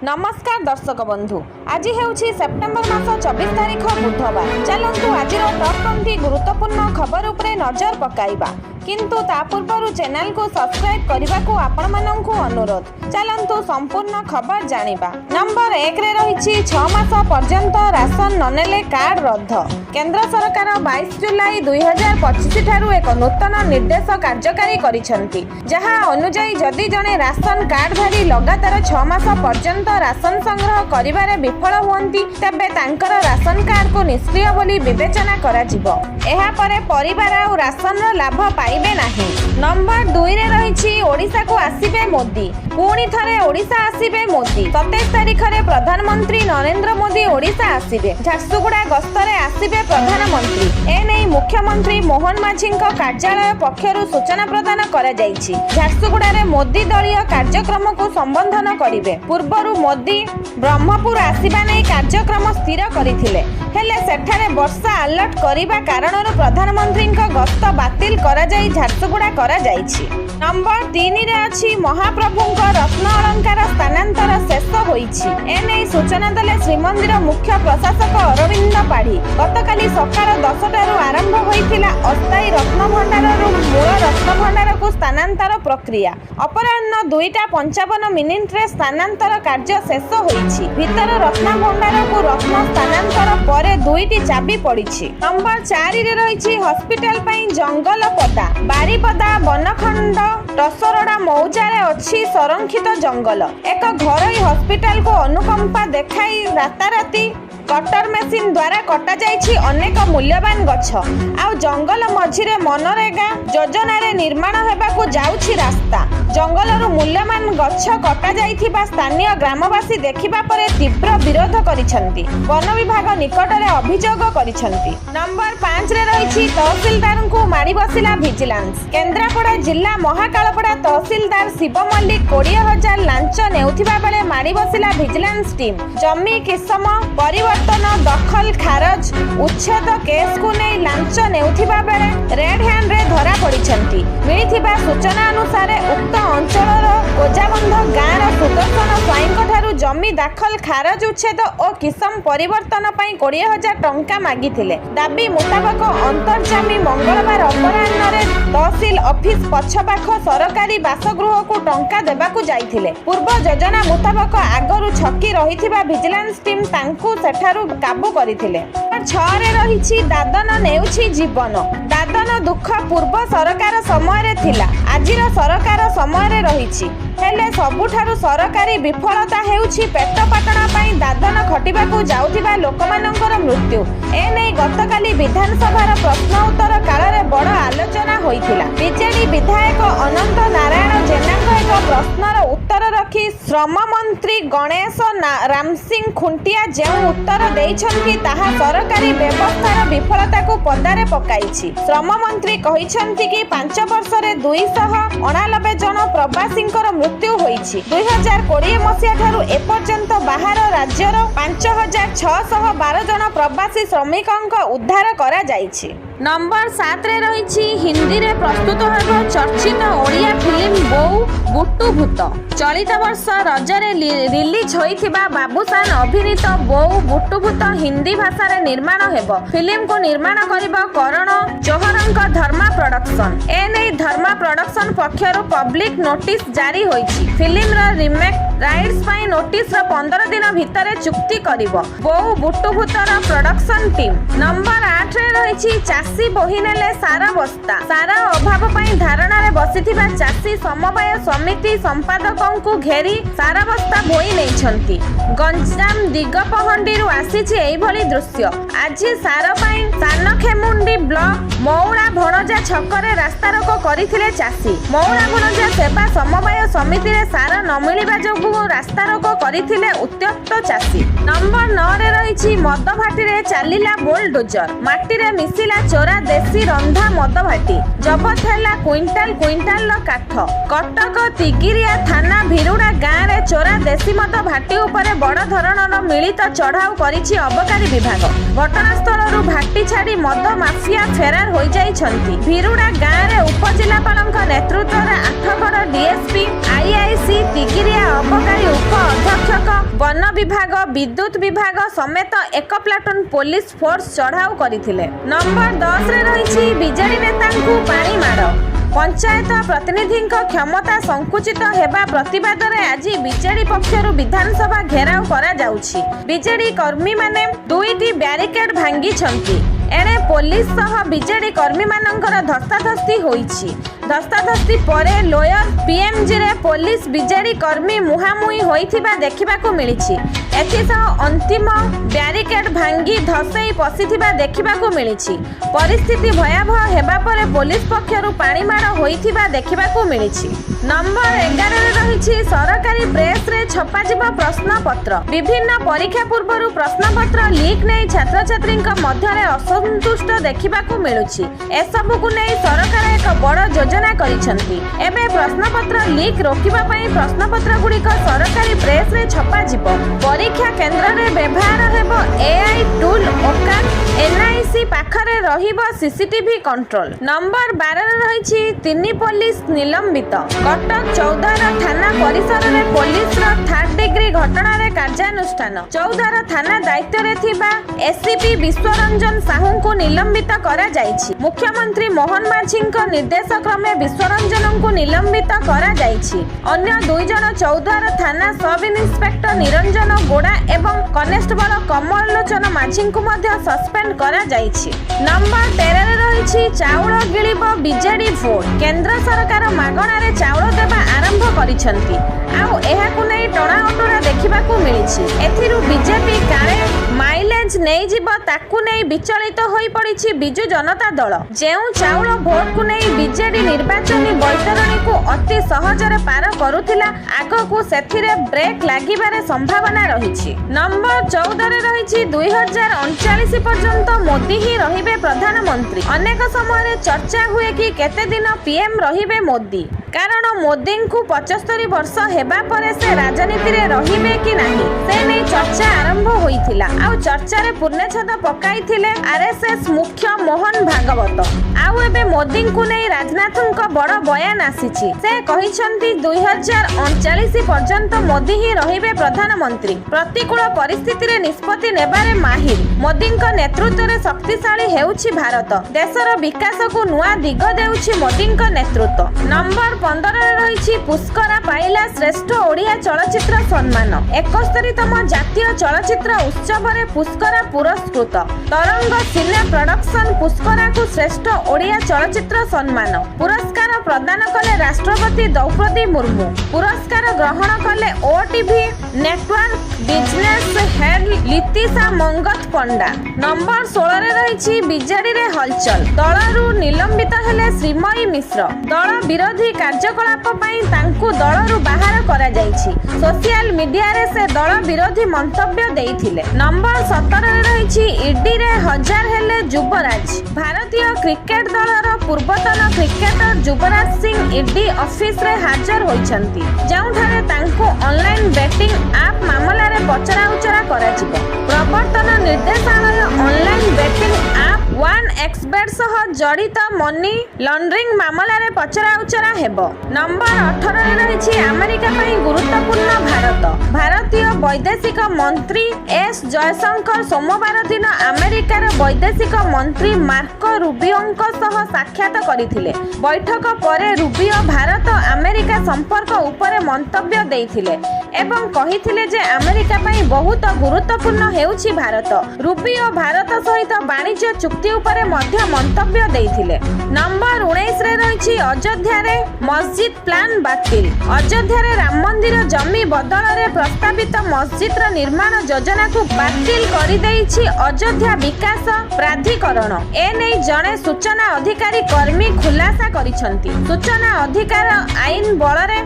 नमस्कार दर्शक बंधु आज हेउछि सेप्टेम्बर मास 24 तारिख बुधवार। चलंतु आज टॉप 20 गुरुत्वपूर्ण खबर उपरे नजर पकाइबा किंतु ता पूर्व चैनल को सब्सक्राइब करने को आपण माननकु अनुरोध। चलंतु संपूर्ण खबर जानिबा। नंबर 1 रे रहिछि 6 मास पर्यंत राशन ननेले कार्ड रद्द। केंद्र सरकार 22 जुलाई 2025 ठारू एक नूतन निर्देश कार्यकारी करिसंती, जहा अनुसार जदि जने राशन कार्डधारी लगातार 6 मास पर्यंत राशन संग्रह करिबारे विफल हुअंती तबे तांकर राशन कार्ड को निष्क्रिय बोली विवेचना करा जिवो। एहा परे परिवार आ राशन रो लाभ पाइबे नाही। नंबर 2 रे रहिछि ओडिसा को आसीबे मोदी। पुणी थरे ओडिसा आसीबे मोदी। 27 तारिख रे प्रधानमंत्री नरेंद्र मोदी ओडिसा आसीबे। झारसुगुड़ा गस्तरे आसीबे प्रधानमंत्री। एनै मुख्यमंत्री मोहन माझीଙ୍କ कार्यालय पक्षरु सूचना प्रदान करा जायछि। झारसुगुड़ा रे मोदी दलीय कार्यक्रम को संबोधन करिवे। पूर्वरु मोदी ब्रह्मपुर आसीबा नै कार्यक्रम स्थिर करिथिले, हेले सेठारे वर्षा अलर्ट करिबा कारणरु प्रधानमंत्रीଙ୍କ गस्त बातिल करा जाई झारसुगुड़ा करा जायछि। नंबर 3 रे अछि महाप्रभुଙ୍କ रत्न अलंकार स्थानांतर शेष होईछि। एनै सूचना देले श्रीमंदिर मुख्य प्रशासक अरविंद पाढ़ी। गतकाली सकाळ 10 टारु आरंभ होईथिला अस्थायी रत्न भंडाररु मूल रत्न भंडार को स्थानांतर प्रक्रिया। अपराह्न 2:55 रे स्थानांतर कार्य शेष होईछि। भीतर रत्न भंडार को रत्न स्थानांतर परे 2टी चाबी पड़िछि। नंबर 4 रे रहिछि हॉस्पिटल पई जंगल पदा। बारीपदा वनखंड टसरडा मौजारे अछि संरक्षित जंगल। एक घरोई हॉस्पिटल को अनुकंपा देखाई राताराती कटर मेसिन द्वारा कटा जाइछि अनेक मूल्यवान गछ। आ जंगल मझिरे मनरेगा योजना रे निर्माण हेबाकू जाउछि रास्ता। जंगलरु मूल्यवान गछ कटा जाइथिबा स्थानीय ग्रामवासी देखिबा परे तीव्र विरोध करिसंती। वन विभाग निकटरे अभियोग करिसंती। नंबर 5 रे रहिछि तहसीलदार को मारी बसिला विजिलेंस। केन्द्रापड़ा जिला महाकालपड़ा तहसीलदार शिव मल्लिक 20,000 लांच नेउथिबा बेले मारी बसिला विजिलेंस टीम। जमी किसम परिवर्तन दखल खारज उच्छेद केस को नै लांच नेउथिबा बेले रेड हैंड रे धरा पड़िसंती। मिलिथिबा सूचना अनुसार उक्त अंचलर ओजाबंध गाँर सुदर्शन स्वाईंक ठारू जमी दाखल खारज उच्छेद और किसम परिवर्तन पई 20,000 टंका मागिथिले। दाबी मुताबक अंतर्जामी मंगलवार अपराह्न रे तहसील ऑफिस पछपाख सरकारी बासगृह को टंका देबाकू जाइथिले। पूर्व योजना मुताबक आगरु छकी रहिथिबा विजिलेंस टीम तांकू सेठारू काबू करिथिले। 6 रे रहिछि दादन नेउछि जीवन। दादन दुख पूर्व सरकार समय रे थिला, आजिर सरकार समय रे रहिछि। हेले सबुठारू सरकारी विफलता हेउछि पेट पाटना पई दादन खटिबाकू जाउथिबा लोकमानंकर मृत्यु। एनै गतकाली विधानसभार प्रश्न उत्तर काल रे बड़ आलोचना होइथिला। बीजेडी विधायक अनंत नारायण जेनाक एक प्रश्नर उत्तर रखी श्रम मंत्री गणेश रामसिंह खुंटिया जे उत्तर देइछन्ति ताहा सरकारी व्यवस्थार विफलता को पदारे पकाइछि। श्रम मंत्री कहिछन्ति कि 5 वर्ष रे 299 जन प्रवासींकर मृत्यु होइछि। 2020 मसिया ठारू एपर्यंत बाहर राज्यर 5,612 जन प्रवासी श्रमिकंक उद्धार करा जाइछि। नंबर 7 रे रहिछि हिंदी रे प्रस्तुत हेबो चर्चित ओडिया फिल्म बोऊ बुट्टू भूत। चलित वर्ष रजरे रिलीज होइथिबा बाबूसान अभिनीत बोऊ बुट्टू भूत हिंदी भाषा रे निर्माण हेबो। फिल्म को निर्माण करिबो करण जोहरंक धर्मा प्रोडक्शन। एनै धर्मा प्रोडक्शन पक्षरु पब्लिक नोटिस जारी होइछि। फिल्म रो रीमेक राइट्स पई नोटिस रो 15 दिन भितरे चुक्ति करिबो बोऊ बुट्टू भूतर प्रोडक्शन टीम। नंबर 8 रे रहिछि चासी बोहिनेले सारा बस्ता। सारा अभाव पई धारणा रे बसिथिबा चासी समवाय समिति संपादकंकु घेरी सारा बस्ता बोई नेइछन्ति। गंजाम दिगपहंडीरु आसीछि एई भली दृश्य। आजि सारा पई सानखेमुंडी ब्लॉक मौळा भणजा छकरे रास्ता रोको करिथिले चासी। मौळा भणजा सेवा समवाय समिति रे सारा न मिलिबा जोगु रास्ता रोको करिथिले उत्त्यक्त चासी। नंबर 9 रे रहिछि मद भाटी रे चालिला बुलडोजर। माटी रे मिसिला चोरा देसी रंधा मद भाटी। जबत हैला क्विंटाल क्विंटाल काठ। कटक तिगिरिया थाना भिरुडा गाँ रे चोरा देसी मद भाटी उपरे बड़ धरणर मिलित चढ़ाऊ करिछि अबकारी विभाग। घटनास्थलरु भाटी छाड़ी मद माफिया फेरार होई जाइछन्ति। भिरुडा गाँ रे उपजिलापालक नेतृत्व रे 8गड़ डीएसपी आईआईसी तिगिरिया अबकारी उप अध्यक्षक वन विभाग विद्युत विभाग समेत एक प्लाटून पुलिस फोर्स चढ़ाऊ करथिले। नंबर 10 रे रहिछि बीजेडी नेतांकु पानी माड़। पंचायत प्रतिनिधि क्षमता संकुचित हेबा प्रतिवाद में आज बीजेडी पक्षर विधानसभा घेराव करा जाउछि। बीजेडी कर्मी माने दुईटी ब्यारिकेड भांगी छंती। एणे पुलिस सह बीजेडी कर्मी मानकर धस्ताधस्ती होईछि। धस्ताधस्ती परे लोयर पीएमजी रे पुलिस बीजेडी कर्मी मुहामुही होइथिबा देखिबाकू मिलिछि। एथिसह अंतिम ब्यारिकेड भांगी धसई पसिथिबा देखिबाकू मिलिछि। परिस्थिति भयावह हेबा परे पुलिस पक्षरु पानी माड़ होइथिबा देखिबाकू मिलिछि। नंबर 11 रे रहिछि सरकारी प्रेस रे छपाजिबा प्रश्नपत्र। विभिन्न परीक्षा पूर्वरु प्रश्नपत्र लीक नै छात्र छात्रीक मध्यरे असंतुष्ट देखिबाकू मिलुछि। एसबुकू नै सरकार एक बड़ योजना करिसंती। एबे प्रश्नपत्र लीक रोकिबा पई प्रश्नपत्र गुड़िक सरकारी प्रेस रे छपाजिबो। परीक्षा केंद्र रे व्यवहार हेबो एआई टूल ओकान। एनआईसी पाखरे रहिबो सीसीटीवी कंट्रोल। नंबर 12 रे रहिछि 3 पुलिस निलंबित। कटक 14 थाना परिसर रे पुलिस रो 3rd डिग्री घटना रे कार्यानुष्ठान। 14 थाना दायित्व रे थिबा एसीपी विश्वरंजन साहू को निलंबित करा जायछि। मुख्यमंत्री मोहन माझीक निर्देश क्रमे विश्वरंजन को निलंबित करा जायछि। अन्य 2 जन 14 थाना सब इन्स्पेक्टर निरंजन गोड़ा एवं कनेस्टेबल कमल लोचन माझी को मध्य सस्पेंड करा जायछि। नंबर 13 रे रहिछि चाउळ गिळिब बीजेडी भोट। केंद्र सरकार मागणा रे चाउळ देबा आरंभ करिसंती। आउ एहाकु नै टणा ओटरा देखिबाकू मिलिछि। एथिरु बीजेपी काळे माइलेज नै जिवो ताकू नै विचलित होई पड़िछि बिजु जनता दल। जेउ चाउळ भोट को नै बीजेडी निर्वाचनी बैतरणी को अति सहजरे पार करुथिला आगकू सेथिरे ब्रेक लागिबारे संभावना रहिछि। नंबर 14 रे रहिछि 2039 पर्यंत मोदी ही रहिबे प्रधानमंत्री। अनेक समय चर्चा हुए कि केते दिन पीएम रहिबे मोदी, कारण मोदी को 75 वर्ष हेबा परे से राजनीति रे रहिबे कि नाही से नै चर्चा आरंभ होइथिला। आउ चर्चा रे पूर्णछेद पकाइथिले आरएसएस मुख्य मोहन भागवत। आउ एबे मोदी को नै राजनाथन को बड़ बयान आसीछि। से कहिसंती 2039 पर्यंत मोदी ही रहिबे प्रधानमंत्री। प्रतिकूल परिस्थिति रे निष्पत्ति नेबारे माहिर मोदी को नेतृत्व रे शक्तिशाली हेउछि भारत। देशर विकास को नुआ दिग देउछि मोदी को नेतृत्व। नंबर 15 रे रहिछि पुष्करा पाइला श्रेष्ठ ओडिया चलचित्र सम्मान। 71तम जातीय चलचित्र उत्सव रे पुष्करा पुरस्कृत। तरंग सिने प्रोडक्शन पुष्करा को श्रेष्ठ ओडिया चलचित्र सम्मान पुरस्कार प्रदान कले राष्ट्रपति द्रौपदी मुर्मू। पुरस्कार ग्रहण कले OTV network business head Litisha Mangat Panda. Number 16 रे रहिछि बीजेडी रे हलचल। दलरू निलंबित हेले श्रीमयी मिश्र। दल विरोधी कार्यकलाप पई तांकु दलरू बाहर करा जायछि। सोशल मीडिया रे से दल विरोधी मंतव्य देइथिले। नंबर 17 रे रहिछि ईडी रे हजार हेले युवराज। भारतीय क्रिकेट दलर पूर्वतन cricketer Yuvraj Singh ED office रे हाजर होइछंती। जेउठारे तांकु ऑनलाइन बेटिंग ऐप मामला रे पचरा उचरा करा जिवो। प्रवर्तन निर्देशालय ऑनलाइन बेटिंग ऐप 1xbet सह जड़ित मनी लॉन्ड्रिंग मामला रे पचरा उचरा हेबो। नंबर 18 रे रहिछि अमेरिका पई गुरुत्वपूर्ण भारत। भारतीय वैदेशिक मंत्री एस जयशंकर सोमवार दिन अमेरिकार वैदेशिक मंत्री मार्को रूबियोंक सह साक्षात करथिले। बैठक परे रूबियो भारत अमेरिका संपर्क उपरे मंतव्य देइथिले एवं कहिथिले जे अमेरिका पई बहुत गुरुत्वपूर्ण हेउछि भारत। रूबियो भारत सहित वाणिज्य चुक्ति उपरे मध्य मंतव्य देइथिले। नंबर 19 रे रहिछि अयोध्या रे मस्जिद प्लान बातिल। अयोध्या रे राम मंदिर जमी बदल रे प्रस्तावित मस्जिद र निर्माण योजना को बातिल करि देइछि अयोध्या विकास प्राधिकरण। ए नै जणे सूचना अधिकारी कर्मी खुलासा करिसंती। सूचना अधिकार आईन बल रे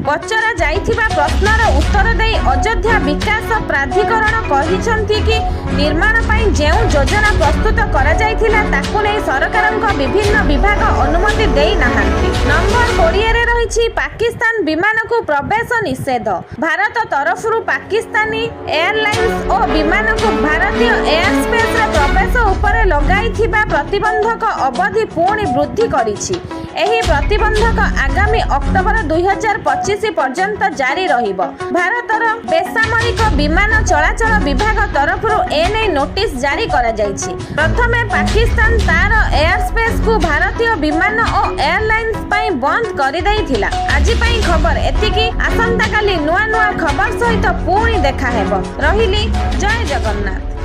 पचरा जाइथिबा प्रश्नर उत्तर देई अयोध्या विकास प्राधिकरण कहिसंती कि निर्माण पई जेउ योजना प्रस्तुत करा जाइथिला ताकू नै सरकारक विभिन्न विभाग अनुमति देई नाहांती। नंबर 20 रे रहिछि पाकिस्तान विमान को प्रवेश निषेध। भारत तरफरु पाकिस्तानी एयरलाइंस और विमान को भारतीय एयर स्पेस रे प्रवेश उपरे लगाइथिबा प्रतिबंधक अवधि पुणी वृद्धि करिछि। ଏହି ପ୍ରତିବନ୍ଧକ ଆଗାମୀ ଅକ୍ଟୋବର 2025 ପର୍ଯ୍ୟନ୍ତ ଜାରି ରହିବ। ଭାରତର ବେସାମରିକ ବିମାନ ଚଳାଚଳ ବିଭାଗ ତରଫରୁ ଏନେଇ ନୋଟିସ୍ ଜାରି କରାଯାଇଛି। ପ୍ରଥମେ ପାକିସ୍ତାନ ତାର ଏୟାର ସ୍ପେସକୁ ଭାରତୀୟ ବିମାନ ଓ ଏୟାରଲାଇନ୍ସ ପାଇଁ ବନ୍ଦ କରିଦେଇଥିଲା। ଆଜି ପାଇଁ ଖବର ଏତିକି। ଆସନ୍ତାକାଲି ନୂଆ ଖବର ସହିତ ପୁଣି ଦେଖା ହେବ। ରହିଲି, ଜୟ ଜଗନ୍ନାଥ।